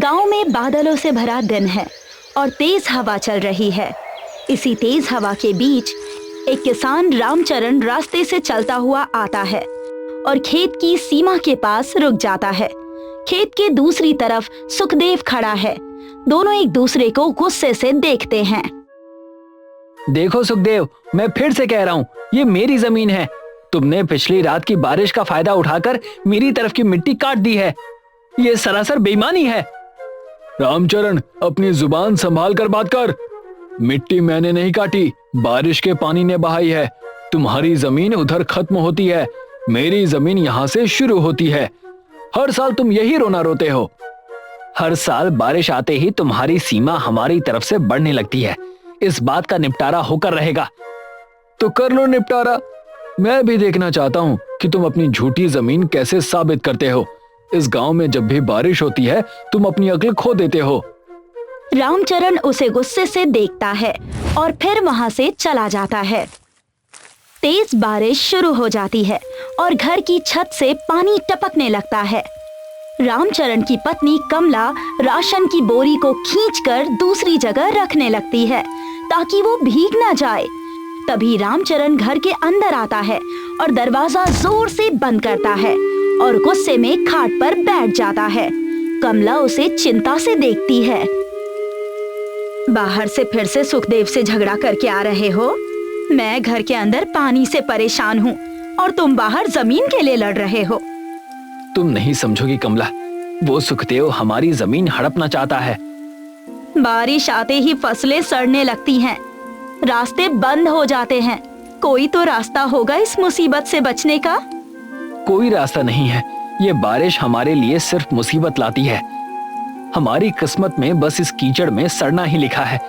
गांव में बादलों से भरा दिन है और तेज हवा चल रही है। इसी तेज हवा के बीच एक किसान रामचरण रास्ते से चलता हुआ आता है और खेत की सीमा के पास रुक जाता है। खेत के दूसरी तरफ सुखदेव खड़ा है। दोनों एक दूसरे को गुस्से से देखते हैं। देखो सुखदेव, मैं फिर से कह रहा हूँ, ये मेरी जमीन है। तुमने पिछली रात की बारिश का फायदा उठाकर मेरी तरफ की मिट्टी काट दी है। ये सरासर बेईमानी है। रामचरण, अपनी जुबान संभाल कर बात कर। मिट्टी मैंने नहीं काटी, बारिश के पानी ने बहाई है। तुम्हारी जमीन उधर खत्म होती है, मेरी जमीन यहाँ से शुरू होती है। हर साल तुम यही रोना रोते हो। हर साल बारिश आते ही तुम्हारी सीमा हमारी तरफ से बढ़ने लगती है। इस बात का निपटारा होकर रहेगा। तो कर लो निपटारा। मैं भी देखना चाहता हूँ कि तुम अपनी झूठी जमीन कैसे साबित करते हो। इस गांव में जब भी बारिश होती है तुम अपनी अक्ल खो देते हो। रामचरण उसे गुस्से से देखता है और फिर वहां से चला जाता है। तेज बारिश शुरू हो जाती है और घर की छत से पानी टपकने लगता है। रामचरण की पत्नी कमला राशन की बोरी को खींचकर दूसरी जगह रखने लगती है ताकि वो भीग ना जाए। तभी रामचरण घर के अंदर आता है और दरवाजा जोर से बंद करता है और गुस्से में खाट पर बैठ जाता है। कमला उसे चिंता से देखती है। बाहर से फिर से सुखदेव से झगड़ा करके आ रहे हो? मैं घर के अंदर पानी से परेशान हूँ और तुम बाहर जमीन के लिए लड़ रहे हो। तुम नहीं समझोगी कमला, वो सुखदेव हमारी जमीन हड़पना चाहता है। बारिश आते ही फसलें सड़ने लगती हैं, रास्ते बंद हो जाते हैं। कोई तो रास्ता होगा इस मुसीबत से बचने का। कोई रास्ता नहीं है। ये बारिश हमारे लिए सिर्फ मुसीबत लाती है। हमारी किस्मत में बस इस कीचड़ में सड़ना ही लिखा है।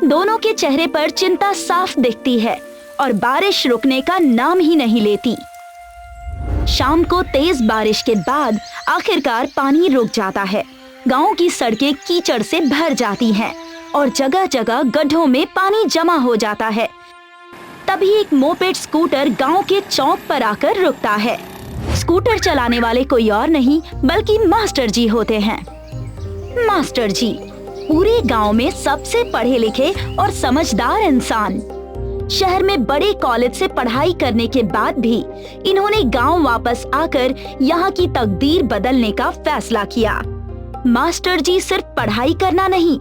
दोनों के चेहरे पर चिंता साफ दिखती है और बारिश रुकने का नाम ही नहीं लेती। शाम को तेज बारिश के बाद आखिरकार पानी रुक जाता है। गांव की सड़कें कीचड़ से भर जाती हैं और जगह जगह गड्ढों में पानी जमा हो जाता है। तभी एक मोपेड स्कूटर गांव के चौक पर आकर रुकता है। स्कूटर चलाने वाले कोई और नहीं बल्कि मास्टर जी होते हैं। मास्टर जी पूरे गांव में सबसे पढ़े लिखे और समझदार इंसान। शहर में बड़े कॉलेज से पढ़ाई करने के बाद भी इन्होंने गांव वापस आकर यहाँ की तकदीर बदलने का फैसला किया। मास्टर जी सिर्फ पढ़ाई करना नहीं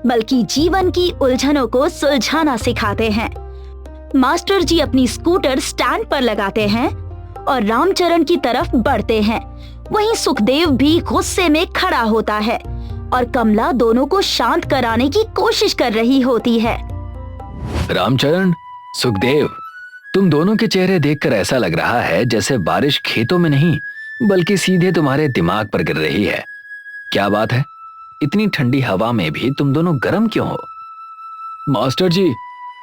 बल्कि जीवन की उलझनों को सुलझाना सिखाते हैं। मास्टर जी अपनी स्कूटर स्टैंड पर लगाते हैं और रामचरण की तरफ बढ़ते हैं। वहीं सुखदेव भी गुस्से में खड़ा होता है और कमला दोनों को शांत कराने की कोशिश कर रही होती है। रामचरण, सुखदेव, तुम दोनों के चेहरे देखकर ऐसा लग रहा है जैसे बारिश खेतों में नहीं बल्कि सीधे तुम्हारे दिमाग पर गिर रही है। क्या बात है? इतनी ठंडी हवा में भी तुम दोनों गर्म क्यों हो? मास्टर जी,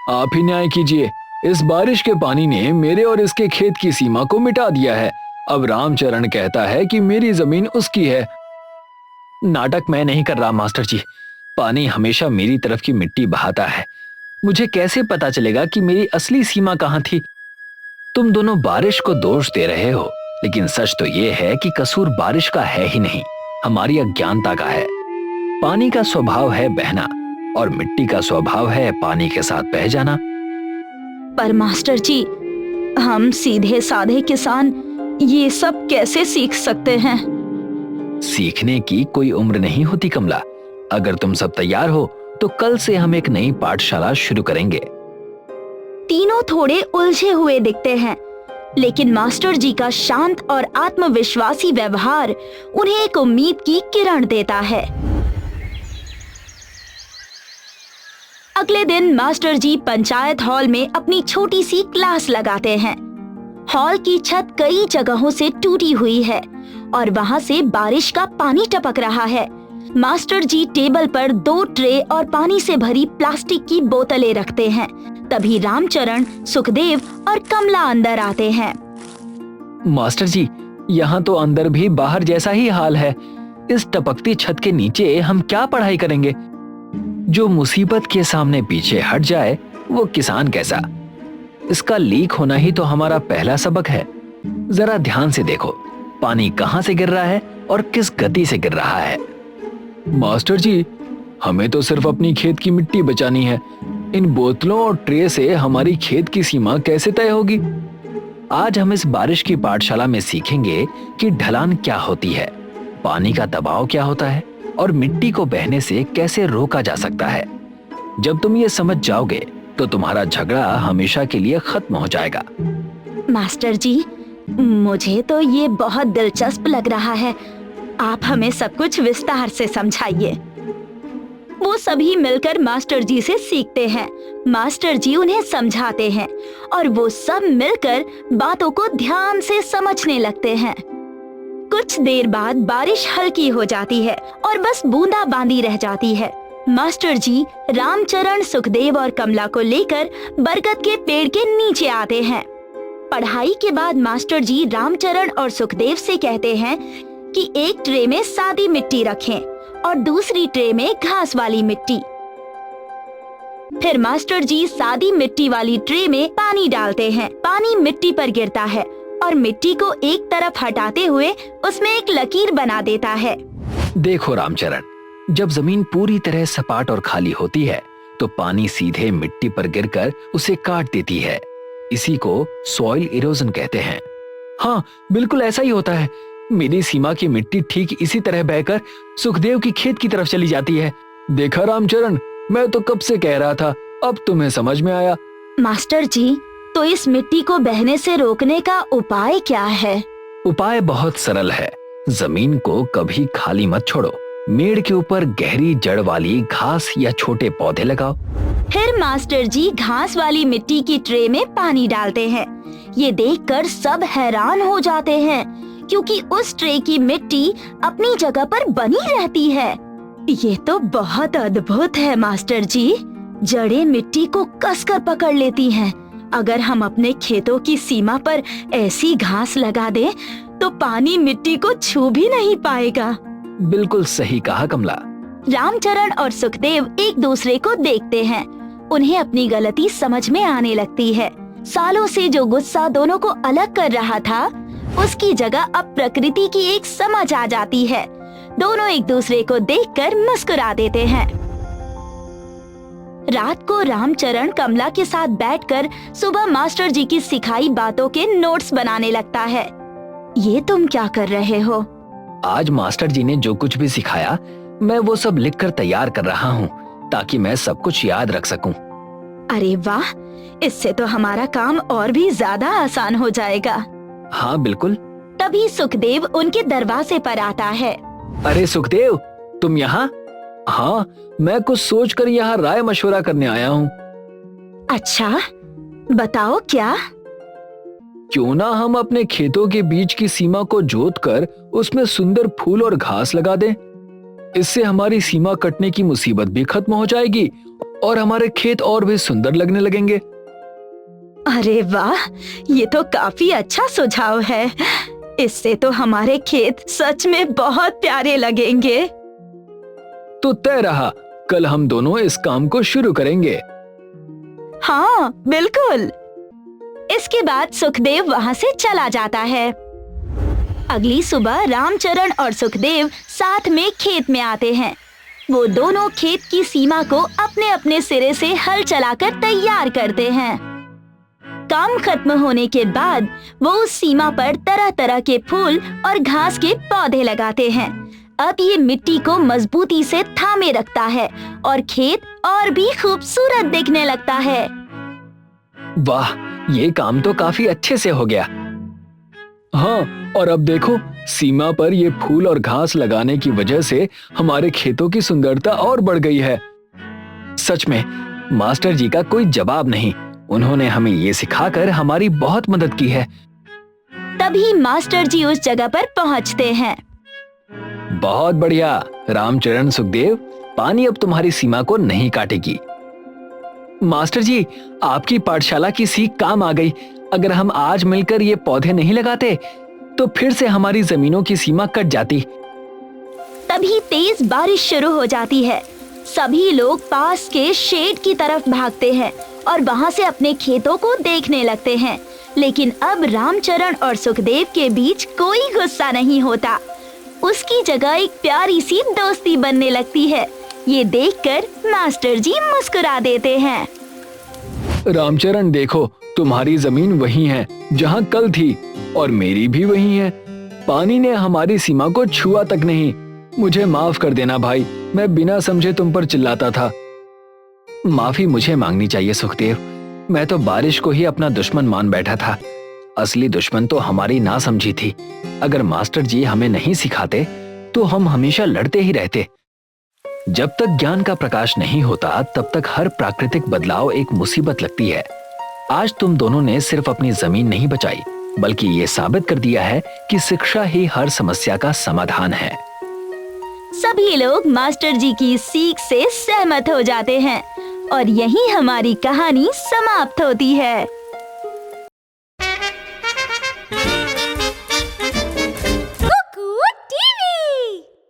आप ही न्याय कीजिए। इस बारिश के पानी ने मेरे और इसके खेत की सीमा को मिटा दिया है। अब रामचरण कहता है कि मेरी जमीन उसकी है। नाटक मैं नहीं कर रहा मास्टर जी। पानी हमेशा मेरी तरफ की मिट्टी बहाता है। मुझे कैसे पता चलेगा कि मेरी असली सीमा कहाँ थी? तुम दोनों बारिश को दोष दे रहे हो, लेकिन सच तो यह है कि कसूर बारिश का है ही नहीं, हमारी अज्ञानता का है। पानी का स्वभाव है बहना और मिट्टी का स्वभाव है पानी के साथ बह जाना। पर मास्टर जी, हम सीधे साधे किसान ये सब कैसे सीख सकते हैं? सीखने की कोई उम्र नहीं होती कमला। अगर तुम सब तैयार हो तो कल से हम एक नई पाठशाला शुरू करेंगे। तीनों थोड़े उलझे हुए दिखते हैं, लेकिन मास्टर जी का शांत और आत्मविश्वासी व्यवहार उन्हें एक उम्मीद की किरण देता है। अगले दिन मास्टर जी पंचायत हॉल में अपनी छोटी सी क्लास लगाते हैं। हॉल की छत कई जगहों से टूटी हुई है और वहां से बारिश का पानी टपक रहा है। मास्टर जी टेबल पर 2 ट्रे और पानी से भरी प्लास्टिक की बोतलें रखते हैं। तभी रामचरण, सुखदेव और कमला अंदर आते हैं। मास्टर जी, यहाँ तो अंदर भी बाहर जैसा ही हाल है। इस टपकती छत के नीचे हम क्या पढ़ाई करेंगे? जो मुसीबत के सामने पीछे हट जाए वो किसान कैसा? इसका लीक होना ही तो हमारा पहला सबक है। जरा ध्यान से देखो, पानी कहाँ से गिर रहा है और किस गति से गिर रहा है। मास्टर जी, हमें तो सिर्फ अपनी खेत की मिट्टी बचानी है। इन बोतलों और ट्रे से हमारी खेत की सीमा कैसे तय होगी? आज हम इस बारिश की पाठशाला में सीखेंगे कि ढलान क्या होती है, पानी का दबाव क्या होता है और मिट्टी को बहने से कैसे रोका जा सकता है। जब तुम ये समझ जाओगे तो तुम्हारा झगड़ा हमेशा के लिए खत्म हो जाएगा। मास्टर जी, मुझे तो ये बहुत दिलचस्प लग रहा है। आप हमें सब कुछ विस्तार से समझाइए। वो सभी मिलकर मास्टर जी से सीखते हैं। मास्टर जी उन्हें समझाते हैं और वो सब मिलकर बातों को ध्यान से समझने लगते हैं। कुछ देर बाद बारिश हल्की हो जाती है और बस बूंदाबांदी रह जाती है। मास्टर जी रामचरण, सुखदेव और कमला को लेकर बरगद के पेड़ के नीचे आते हैं। पढ़ाई के बाद मास्टर जी रामचरण और सुखदेव से कहते हैं कि एक ट्रे में सादी मिट्टी रखें और दूसरी ट्रे में घास वाली मिट्टी। फिर मास्टर जी सादी मिट्टी वाली ट्रे में पानी डालते हैं। पानी मिट्टी पर गिरता है और मिट्टी को एक तरफ हटाते हुए उसमें एक लकीर बना देता है। देखो रामचरण, जब जमीन पूरी तरह सपाट और खाली होती है तो पानी सीधे मिट्टी पर गिरकर उसे काट देती है। इसी को सॉइल इरोजन कहते हैं। हाँ, बिल्कुल ऐसा ही होता है। मेरी सीमा की मिट्टी ठीक इसी तरह बहकर सुखदेव की खेत की तरफ चली जाती है। देखा रामचरण, मैं तो कब से कह रहा था, अब तुम्हें समझ में आया। मास्टर जी, तो इस मिट्टी को बहने से रोकने का उपाय क्या है? उपाय बहुत सरल है। जमीन को कभी खाली मत छोड़ो। मेड़ के ऊपर गहरी जड़ वाली घास या छोटे पौधे लगाओ। फिर मास्टर जी घास वाली मिट्टी की ट्रे में पानी डालते हैं। ये देखकर सब हैरान हो जाते हैं क्योंकि उस ट्रे की मिट्टी अपनी जगह पर बनी रहती है। ये तो बहुत अद्भुत है मास्टर जी। जड़ें मिट्टी को कसकर पकड़ लेती हैं। अगर हम अपने खेतों की सीमा पर ऐसी घास लगा दें तो पानी मिट्टी को छू भी नहीं पाएगा। बिल्कुल सही कहा कमला। रामचरण और सुखदेव एक दूसरे को देखते हैं। उन्हें अपनी गलती समझ में आने लगती है। सालों से जो गुस्सा दोनों को अलग कर रहा था, उसकी जगह अब प्रकृति की एक समझ आ जाती है। दोनों एक दूसरे को देखकर मुस्कुरा देते हैं। रात को रामचरण कमला के साथ बैठकर सुबह मास्टर जी की सिखाई बातों के नोट्स बनाने लगता है। ये तुम क्या कर रहे हो? आज मास्टर जी ने जो कुछ भी सिखाया, मैं वो सब लिखकर तैयार कर रहा हूँ ताकि मैं सब कुछ याद रख सकूं। अरे वाह, इससे तो हमारा काम और भी ज्यादा आसान हो जाएगा। हाँ बिल्कुल। तभी सुखदेव उनके दरवाजे पर आता है। अरे सुखदेव, तुम यहाँ? हाँ, मैं कुछ सोचकर यहाँ राय मशवरा करने आया हूँ। अच्छा, बताओ क्या? क्यों ना हम अपने खेतों के बीच की सीमा को जोतकर उसमें सुंदर फूल और घास लगा दें। इससे हमारी सीमा कटने की मुसीबत भी खत्म हो जाएगी और हमारे खेत और भी सुंदर लगने लगेंगे। अरे वाह, ये तो काफी अच्छा सुझाव है। इससे तो हमारे खेत सच में बहुत प्यारे लगेंगे। तो तय रहा, कल हम दोनों इस काम को शुरू करेंगे। हाँ बिल्कुल। इसके बाद सुखदेव वहाँ से चला जाता है। अगली सुबह रामचरण और सुखदेव साथ में खेत में आते हैं। वो दोनों खेत की सीमा को अपने अपने सिरे से हल चलाकर तैयार करते हैं। काम खत्म होने के बाद वो उस सीमा पर तरह तरह के फूल और घास के पौधे लगाते हैं। अब ये मिट्टी को मजबूती से थामे रखता है और खेत और भी खूबसूरत दिखने लगता है। वाह, ये काम तो काफी अच्छे से हो गया। हाँ, और अब देखो, सीमा पर ये फूल और घास लगाने की वजह से हमारे खेतों की सुंदरता और बढ़ गई है। सच में मास्टर जी का कोई जवाब नहीं। उन्होंने हमें ये सिखाकर हमारी बहुत मदद की है। तभी मास्टर जी उस जगह पर पहुंचते हैं। बहुत बढ़िया रामचरण, सुखदेव, पानी अब तुम्हारी सीमा को नहीं काटेगी। मास्टर जी, आपकी पाठशाला की सीख काम आ गई। अगर हम आज मिलकर ये पौधे नहीं लगाते तो फिर से हमारी जमीनों की सीमा कट जाती। तभी तेज बारिश शुरू हो जाती है। सभी लोग पास के शेड की तरफ भागते हैं और वहां से अपने खेतों को देखने लगते हैं। लेकिन अब रामचरण और सुखदेव के बीच कोई गुस्सा नहीं होता। उसकी जगह एक प्यारी सी दोस्ती बनने लगती है। ये देखकर मास्टर जी मुस्कुरा देते हैं। रामचरण देखो, तुम्हारी जमीन वही है जहाँ कल थी और मेरी भी वही है। पानी ने हमारी सीमा को छुआ तक नहीं। मुझे माफ कर देना भाई, मैं बिना समझे तुम पर चिल्लाता था। माफी मुझे मांगनी चाहिए सुखदेव, मैं तो बारिश को ही अपना दुश्मन मान बैठा था। असली दुश्मन तो हमारी ना समझी थी। अगर मास्टर जी हमें नहीं सिखाते तो हम हमेशा लड़ते ही रहते। जब तक ज्ञान का प्रकाश नहीं होता तब तक हर प्राकृतिक बदलाव एक मुसीबत लगती है। आज तुम दोनों ने सिर्फ अपनी जमीन नहीं बचाई, बल्कि ये साबित कर दिया है कि शिक्षा ही हर समस्या का समाधान है। सभी लोग मास्टर जी की सीख से सहमत हो जाते हैं और यहीं हमारी कहानी समाप्त होती है।